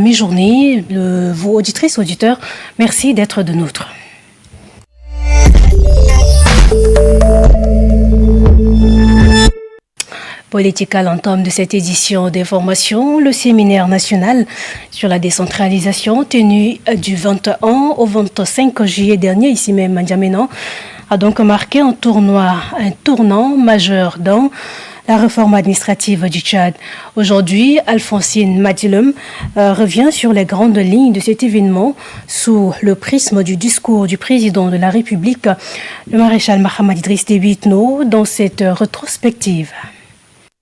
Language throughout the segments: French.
À mi-journée, vous auditrices, auditeurs, merci d'être de nôtres. Political entame de cette édition d'information, le séminaire national sur la décentralisation tenu du 21 au 25 juillet dernier, ici même à N'Djamena, a donc marqué un tournant majeur dans la réforme administrative du Tchad. Aujourd'hui, Alphonsine Madilum revient sur les grandes lignes de cet événement sous le prisme du discours du président de la République, le maréchal Mahamad Idriss Déby Itno, dans cette rétrospective.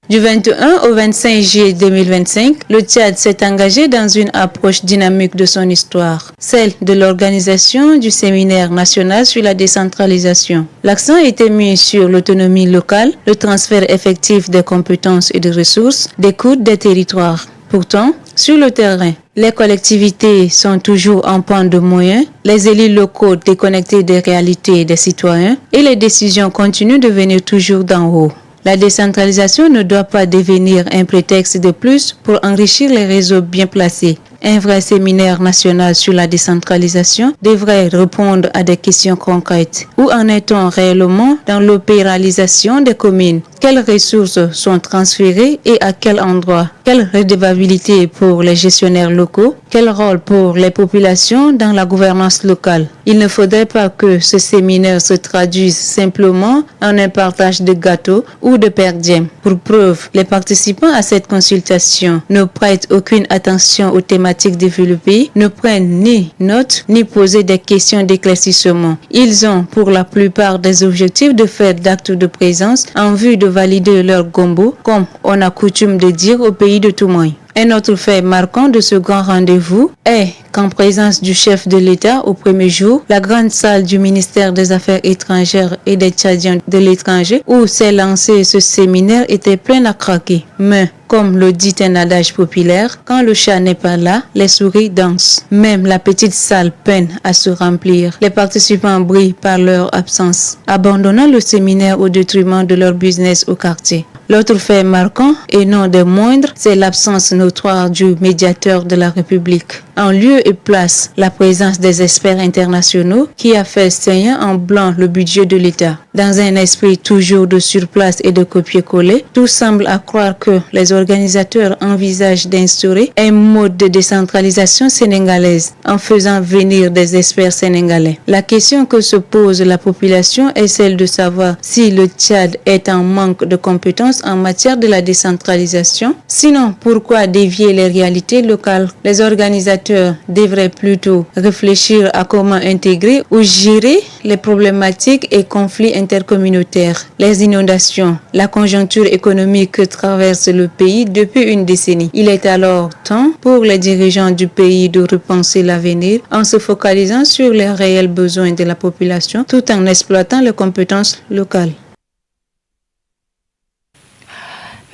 Du 21 au 25 juillet 2025, le Tchad s'est engagé dans une approche dynamique de son histoire, celle de l'organisation du séminaire national sur la décentralisation. L'accent a été mis sur l'autonomie locale, le transfert effectif des compétences et des ressources, d'écoute des territoires. Pourtant, sur le terrain, les collectivités sont toujours en panne de moyens, les élus locaux déconnectés des réalités des citoyens et les décisions continuent de venir toujours d'en haut. La décentralisation ne doit pas devenir un prétexte de plus pour enrichir les réseaux bien placés. Un vrai séminaire national sur la décentralisation devrait répondre à des questions concrètes. Où en est-on réellement dans l'opéralisation des communes? Quelles ressources sont transférées et à quel endroit? Quelle redevabilité pour les gestionnaires locaux? Quel rôle pour les populations dans la gouvernance locale? Il ne faudrait pas que ce séminaire se traduise simplement en un partage de gâteaux ou de perdièmes. Pour preuve, les participants à cette consultation ne prêtent aucune attention aux thématiques développées, ne prennent ni notes ni poser des questions d'éclaircissement. Ils ont pour la plupart des objectifs de faire d'actes de présence en vue de valider leur gombo, comme on a coutume de dire au pays de Toumoy. Un autre fait marquant de ce grand rendez-vous est qu'en présence du chef de l'État au premier jour, la grande salle du ministère des Affaires étrangères et des Tchadiens de l'étranger où s'est lancé ce séminaire était pleine à craquer. Mais, comme le dit un adage populaire, quand le chat n'est pas là, les souris dansent. Même la petite salle peine à se remplir. Les participants brillent par leur absence, abandonnant le séminaire au détriment de leur business au quartier. L'autre fait marquant, et non des moindres, c'est l'absence notoire du médiateur de la République. En lieu et place, la présence des experts internationaux qui a fait saigner en blanc le budget de l'État. Dans un esprit toujours de surplace et de copier-coller, tout semble à croire que les organisateurs envisagent d'instaurer un mode de décentralisation sénégalaise en faisant venir des experts sénégalais. La question que se pose la population est celle de savoir si le Tchad est en manque de compétences en matière de la décentralisation. Sinon, pourquoi dévier les réalités locales? Les organisateurs devraient plutôt réfléchir à comment intégrer ou gérer les problématiques et conflits intercommunautaires, les inondations, la conjoncture économique que traverse le pays depuis une décennie. Il est alors temps pour les dirigeants du pays de repenser l'avenir en se focalisant sur les réels besoins de la population tout en exploitant les compétences locales.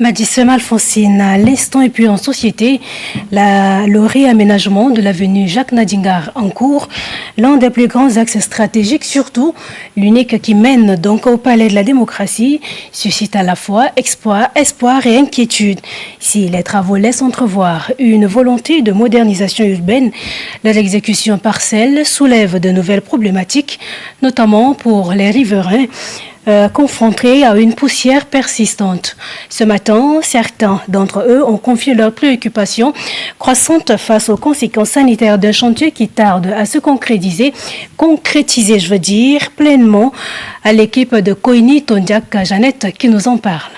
Madissem Alphonsine, à l'instant et puis en société, le réaménagement de l'avenue Jacques Nadingar en cours, l'un des plus grands axes stratégiques, surtout l'unique qui mène donc au palais de la démocratie, suscite à la fois espoir et inquiétude. Si les travaux laissent entrevoir une volonté de modernisation urbaine, l'exécution partielle soulève de nouvelles problématiques, notamment pour les riverains, confrontés à une poussière persistante. Ce matin, certains d'entre eux ont confié leurs préoccupations croissantes face aux conséquences sanitaires d'un chantier qui tarde à se concrétiser pleinement, à l'équipe de Koini Tondiak Jeannette qui nous en parle.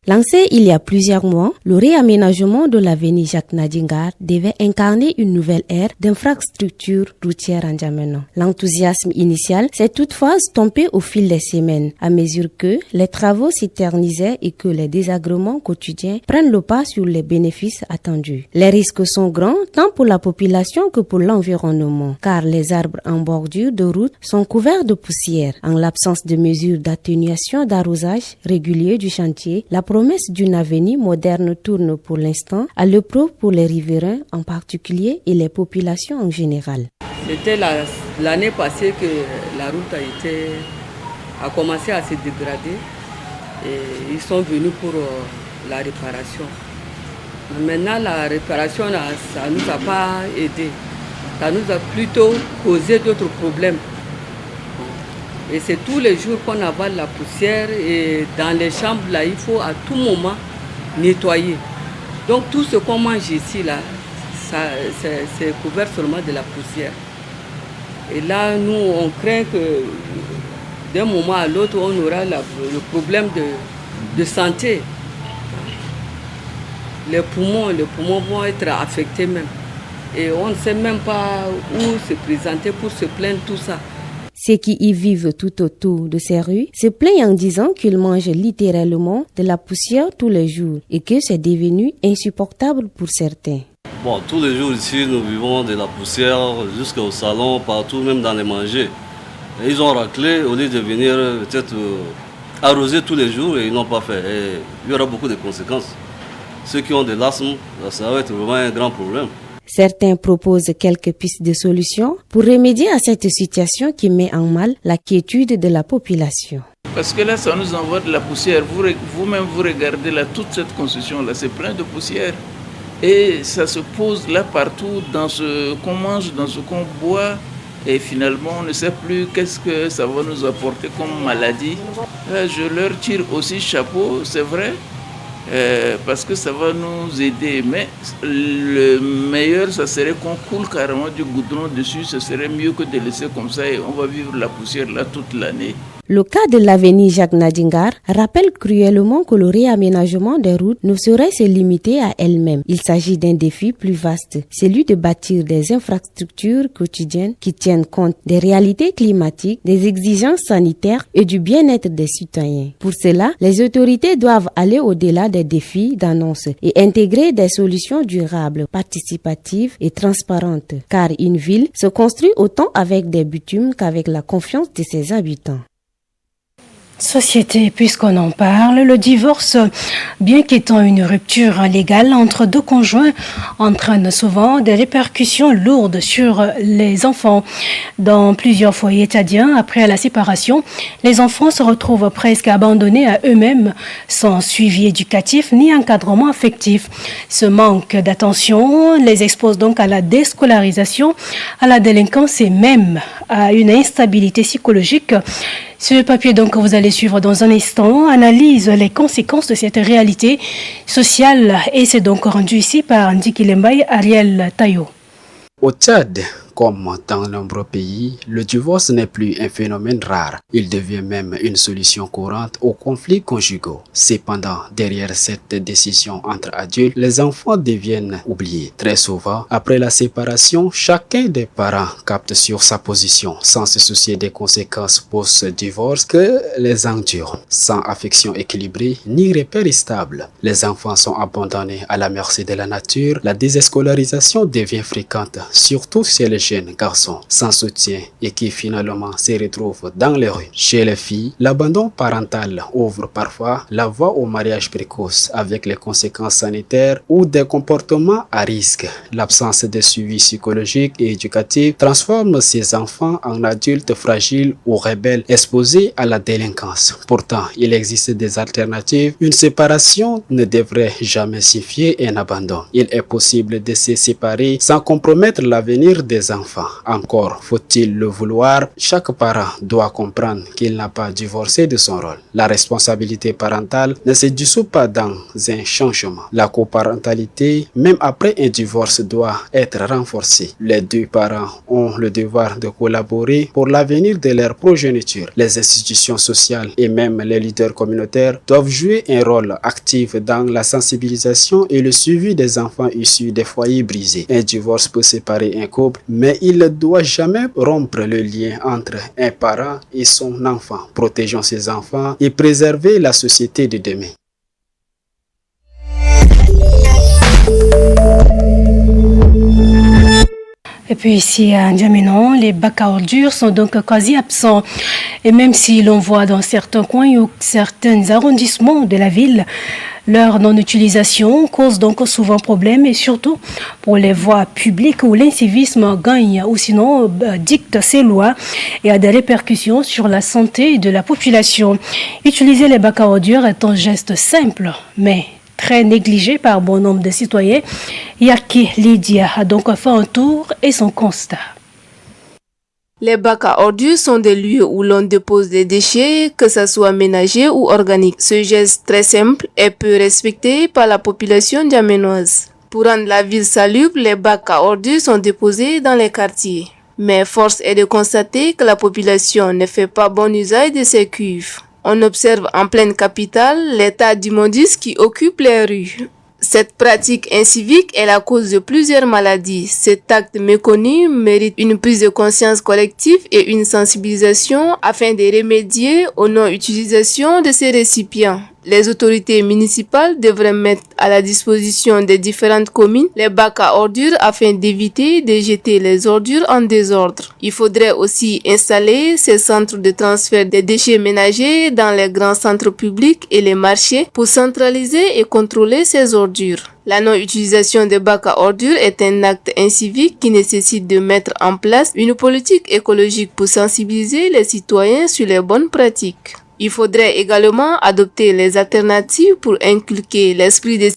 Lancé il y a plusieurs mois, le réaménagement de l'avenue Jacques Nadingar devait incarner une nouvelle ère d'infrastructures routières en N'Djamena. L'enthousiasme initial s'est toutefois estompé au fil des semaines, à mesure que les travaux s'éternisaient et que les désagréments quotidiens prennent le pas sur les bénéfices attendus. Les risques sont grands tant pour la population que pour l'environnement, car les arbres en bordure de route sont couverts de poussière. En l'absence de mesures d'atténuation d'arrosage régulier du chantier, la promesse d'une avenue moderne tourne pour l'instant à l'épreuve pour les riverains en particulier et les populations en général. C'était l'année passée que la route a commencé à se dégrader et ils sont venus pour la réparation. Maintenant, la réparation, ça ne nous a pas aidé. Ça nous a plutôt causé d'autres problèmes. Et c'est tous les jours qu'on avale la poussière et dans les chambres, là, il faut à tout moment nettoyer. Donc tout ce qu'on mange ici, là, c'est couvert seulement de la poussière. Et là, nous, on craint que d'un moment à l'autre, on aura le problème de santé. Les poumons vont être affectés même. Et on ne sait même pas où se présenter pour se plaindre tout ça. Ceux qui y vivent tout autour de ces rues se plaignent en disant qu'ils mangent littéralement de la poussière tous les jours et que c'est devenu insupportable pour certains. Bon, tous les jours ici, nous vivons de la poussière jusqu'au salon, partout, même dans les manger. Et ils ont raclé au lieu de venir peut-être arroser tous les jours et ils n'ont pas fait. Et il y aura beaucoup de conséquences. Ceux qui ont de l'asthme, ça va être vraiment un grand problème. Certains proposent quelques pistes de solutions pour remédier à cette situation qui met en mal la quiétude de la population. Parce que là, ça nous envoie de la poussière. Vous-même, vous regardez là, toute cette construction-là, c'est plein de poussière. Et ça se pose là partout, dans ce qu'on mange, dans ce qu'on boit. Et finalement, on ne sait plus qu'est-ce que ça va nous apporter comme maladie. Là, je leur tire aussi chapeau, c'est vrai. Parce que ça va nous aider, mais le meilleur, ça serait qu'on coule carrément du goudron dessus, ce serait mieux que de laisser comme ça et on va vivre la poussière là toute l'année. Le cas de l'avenue Jacques Nadingar rappelle cruellement que le réaménagement des routes ne saurait se limiter à elle-même. Il s'agit d'un défi plus vaste, celui de bâtir des infrastructures quotidiennes qui tiennent compte des réalités climatiques, des exigences sanitaires et du bien-être des citoyens. Pour cela, les autorités doivent aller au-delà des défis d'annonce et intégrer des solutions durables, participatives et transparentes, car une ville se construit autant avec des bitumes qu'avec la confiance de ses habitants. Société, puisqu'on en parle, le divorce, bien qu'étant une rupture légale entre deux conjoints, entraîne souvent des répercussions lourdes sur les enfants. Dans plusieurs foyers tchadiens, après la séparation, les enfants se retrouvent presque abandonnés à eux-mêmes, sans suivi éducatif ni encadrement affectif. Ce manque d'attention les expose donc à la déscolarisation, à la délinquance et même à une instabilité psychologique. Ce papier donc que vous allez suivre dans un instant analyse les conséquences de cette réalité sociale et c'est donc rendu ici par Ndiki Lembaye, Ariel Tayo. Au Tchad, comme dans de nombreux pays, le divorce n'est plus un phénomène rare. Il devient même une solution courante aux conflits conjugaux. Cependant, derrière cette décision entre adultes, les enfants deviennent oubliés. Très souvent, après la séparation, chacun des parents capte sur sa position, sans se soucier des conséquences post-divorce que les endurent. Sans affection équilibrée, ni repère stable, les enfants sont abandonnés à la merci de la nature. La désescolarisation devient fréquente, surtout chez les jeunes garçons sans soutien et qui finalement se retrouvent dans les rues. Chez les filles, l'abandon parental ouvre parfois la voie au mariage précoce avec les conséquences sanitaires ou des comportements à risque. L'absence de suivi psychologique et éducatif transforme ces enfants en adultes fragiles ou rebelles exposés à la délinquance. Pourtant, il existe des alternatives. Une séparation ne devrait jamais signifier un abandon. Il est possible de se séparer sans compromettre l'avenir des enfants. Encore faut-il le vouloir, chaque parent doit comprendre qu'il n'a pas divorcé de son rôle. La responsabilité parentale ne se dissout pas dans un changement. La coparentalité, même après un divorce, doit être renforcée. Les deux parents ont le devoir de collaborer pour l'avenir de leur progéniture. Les institutions sociales et même les leaders communautaires doivent jouer un rôle actif dans la sensibilisation et le suivi des enfants issus des foyers brisés. Un divorce peut séparer un couple, mais il ne doit jamais rompre le lien entre un parent et son enfant. Protégeons ses enfants et préserver la société de demain. Et puis ici à N'Djamena, les bacs à ordures sont donc quasi absents. Et même si l'on voit dans certains coins ou certains arrondissements de la ville, leur non-utilisation cause donc souvent problème et surtout pour les voies publiques où l'incivisme gagne ou sinon dicte ses lois et a des répercussions sur la santé de la population. Utiliser les bacs à ordures est un geste simple, mais très négligé par bon nombre de citoyens. Yaki Lydia a donc fait un tour et son constat. Les bacs à ordures sont des lieux où l'on dépose des déchets, que ce soit ménagers ou organiques. Ce geste très simple est peu respecté par la population djamenoise. Pour rendre la ville salubre, les bacs à ordures sont déposés dans les quartiers. Mais force est de constater que la population ne fait pas bon usage de ces cuves. On observe en pleine capitale les tas d'immondices qui occupent les rues. Cette pratique incivique est la cause de plusieurs maladies. Cet acte méconnu mérite une prise de conscience collective et une sensibilisation afin de remédier aux non-utilisations de ces récipients. Les autorités municipales devraient mettre à la disposition des différentes communes les bacs à ordures afin d'éviter de jeter les ordures en désordre. Il faudrait aussi installer ces centres de transfert des déchets ménagers dans les grands centres publics et les marchés pour centraliser et contrôler ces ordures. La non-utilisation des bacs à ordures est un acte incivique qui nécessite de mettre en place une politique écologique pour sensibiliser les citoyens sur les bonnes pratiques. Il faudrait également adopter les alternatives pour inculquer l'esprit de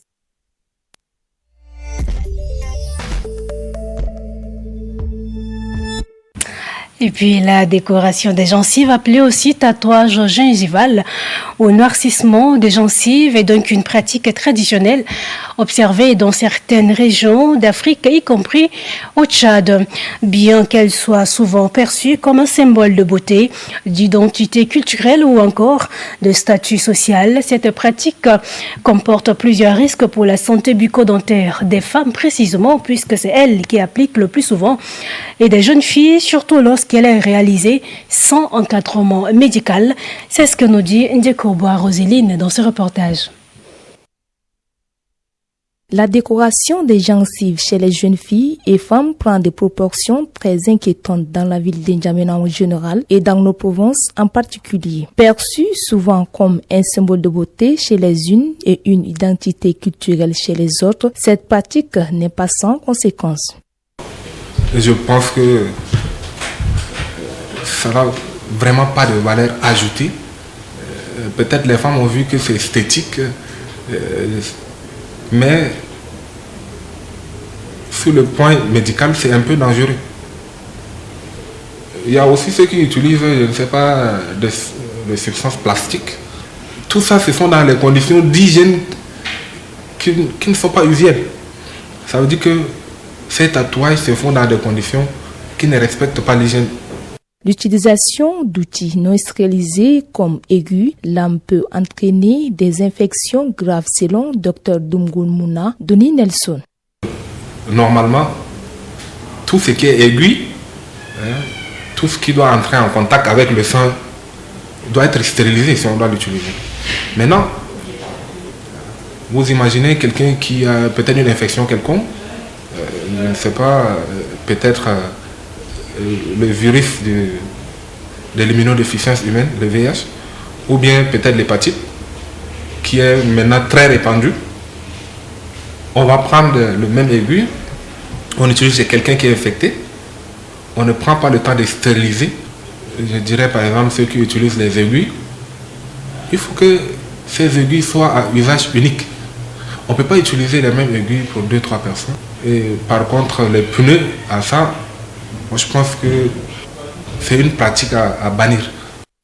Et puis la décoration des gencives, appelée aussi tatouage gingival ou noircissement des gencives, est donc une pratique traditionnelle observée dans certaines régions d'Afrique, y compris au Tchad. Bien qu'elle soit souvent perçue comme un symbole de beauté, d'identité culturelle ou encore de statut social, cette pratique comporte plusieurs risques pour la santé bucco-dentaire des femmes précisément, puisque c'est elles qui appliquent le plus souvent, et des jeunes filles, surtout lorsqu'elle est réalisée sans encadrement médical. C'est ce que nous dit Ndjekoboa Roseline dans ce reportage. La décoration des gencives chez les jeunes filles et femmes prend des proportions très inquiétantes dans la ville d'Injamena en général et dans nos provinces en particulier. Perçue souvent comme un symbole de beauté chez les unes et une identité culturelle chez les autres, cette pratique n'est pas sans conséquences. Je pense que ça n'a vraiment pas de valeur ajoutée. Peut-être les femmes ont vu que c'est esthétique, mais sur le point médical, c'est un peu dangereux. Il y a aussi ceux qui utilisent, je ne sais pas, des substances plastiques. Tout ça, ce sont dans les conditions d'hygiène qui ne sont pas usuelles. Ça veut dire que ces tatouages se font dans des conditions qui ne respectent pas l'hygiène. L'utilisation d'outils non stérilisés comme aigus, lames peut entraîner des infections graves selon Dr Dumgun Mouna Doni Nelson. Normalement, tout ce qui est aiguille, tout ce qui doit entrer en contact avec le sang doit être stérilisé si on doit l'utiliser. Maintenant, vous imaginez quelqu'un qui a peut-être une infection quelconque, je ne sais pas, peut-être le virus de l'immunodéficience humaine, le VIH, ou bien peut-être l'hépatite, qui est maintenant très répandue. On va prendre le même aiguille, on utilise chez quelqu'un qui est infecté, on ne prend pas le temps de stériliser. Je dirais par exemple ceux qui utilisent les aiguilles, il faut que ces aiguilles soient à usage unique. On ne peut pas utiliser les mêmes aiguilles pour 2-3 personnes. Et par contre, les pneus, à ça, moi, je pense que c'est une pratique à bannir.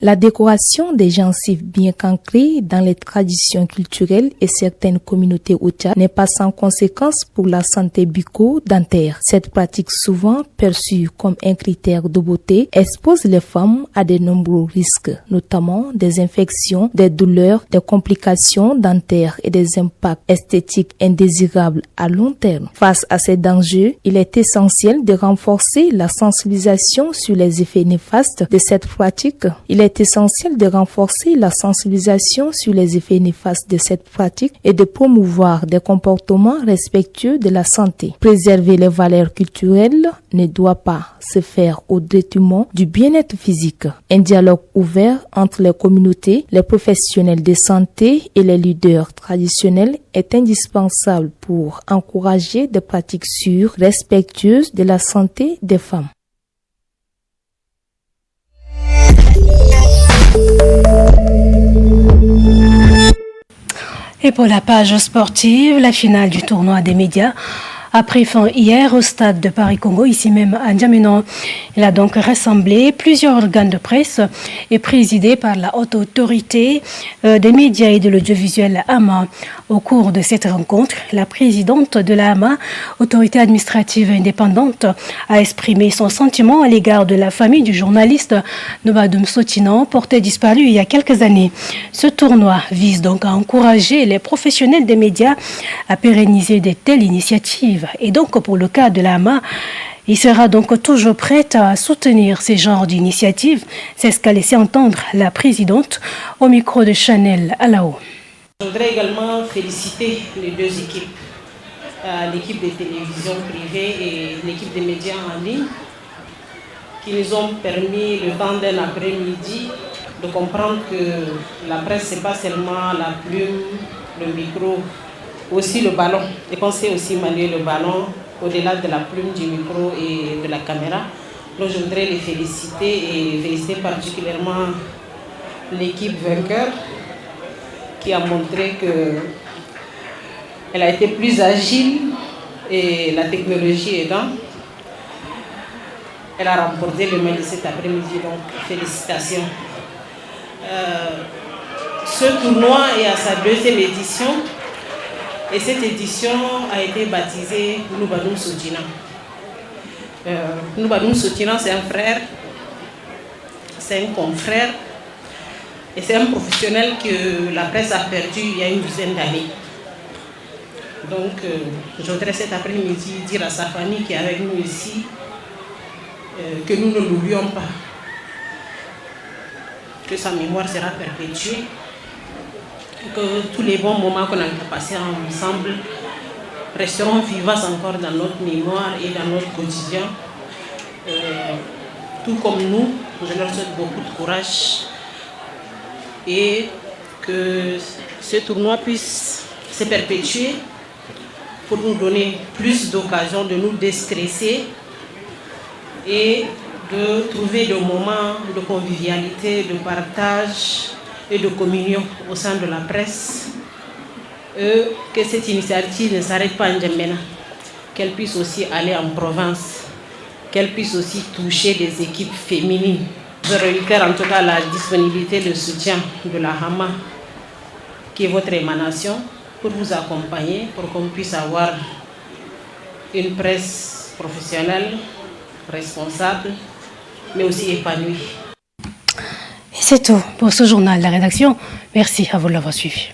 La décoration des gencives bien qu'ancrée dans les traditions culturelles et certaines communautés au Tchad n'est pas sans conséquence pour la santé bucco-dentaire. Cette pratique souvent perçue comme un critère de beauté expose les femmes à de nombreux risques, notamment des infections, des douleurs, des complications dentaires et des impacts esthétiques indésirables à long terme. Face à ces dangers, il est essentiel de renforcer la sensibilisation sur les effets néfastes de cette pratique. Il est essentiel de renforcer la sensibilisation sur les effets néfastes de cette pratique et de promouvoir des comportements respectueux de la santé. Préserver les valeurs culturelles ne doit pas se faire au détriment du bien-être physique. Un dialogue ouvert entre les communautés, les professionnels de santé et les leaders traditionnels est indispensable pour encourager des pratiques sûres, respectueuses de la santé des femmes. Et pour la page sportive, la finale du tournoi des médias a pris fin hier au stade de Paris-Congo, ici même à N'Djamena. Il a donc rassemblé plusieurs organes de presse et présidé par la haute autorité des médias et de l'audiovisuel AMA. Au cours de cette rencontre, la présidente de la AMA, autorité administrative indépendante, a exprimé son sentiment à l'égard de la famille du journaliste Nobadoum Sotinan, porté disparu il y a quelques années. Ce tournoi vise donc à encourager les professionnels des médias à pérenniser de telles initiatives. Et donc, pour le cas de l'AMA, il sera donc toujours prêt à soutenir ces genres d'initiatives. C'est ce qu'a laissé entendre la présidente au micro de Chanel Alao. Je voudrais également féliciter les deux équipes, l'équipe des télévisions privées et l'équipe des médias en ligne, qui nous ont permis, le temps d'un après-midi, de comprendre que la presse, ce n'est pas seulement la plume, le micro, aussi le ballon, et qu'on sait aussi manier le ballon au-delà de la plume, du micro et de la caméra. Donc je voudrais les féliciter et féliciter particulièrement l'équipe vainqueur qui a montré qu'elle a été plus agile et la technologie aidant. Elle a remporté le match cet après-midi, donc félicitations. Ce tournoi est à sa deuxième édition. Et cette édition a été baptisée Nobadoum Sotinan. Nobadoum Sotinan, c'est un frère, c'est un confrère, et c'est un professionnel que la presse a perdu il y a une dizaine d'années. Donc, je voudrais cet après-midi dire à sa famille qui est avec nous ici que nous ne l'oublions pas, que sa mémoire sera perpétuée, que tous les bons moments qu'on a passés ensemble resteront vivaces encore dans notre mémoire et dans notre quotidien. Tout comme nous, je leur souhaite beaucoup de courage et que ce tournoi puisse se perpétuer pour nous donner plus d'occasions de nous déstresser et de trouver des moments de convivialité, de partage et de communion au sein de la presse, que cette initiative ne s'arrête pas en N'Djamena, qu'elle puisse aussi aller en province, qu'elle puisse aussi toucher des équipes féminines. Je réitère en tout cas la disponibilité, le soutien de la HAMA, qui est votre émanation, pour vous accompagner, pour qu'on puisse avoir une presse professionnelle, responsable, mais aussi épanouie. Et c'est tout pour ce journal. La rédaction, merci à vous de l'avoir suivi.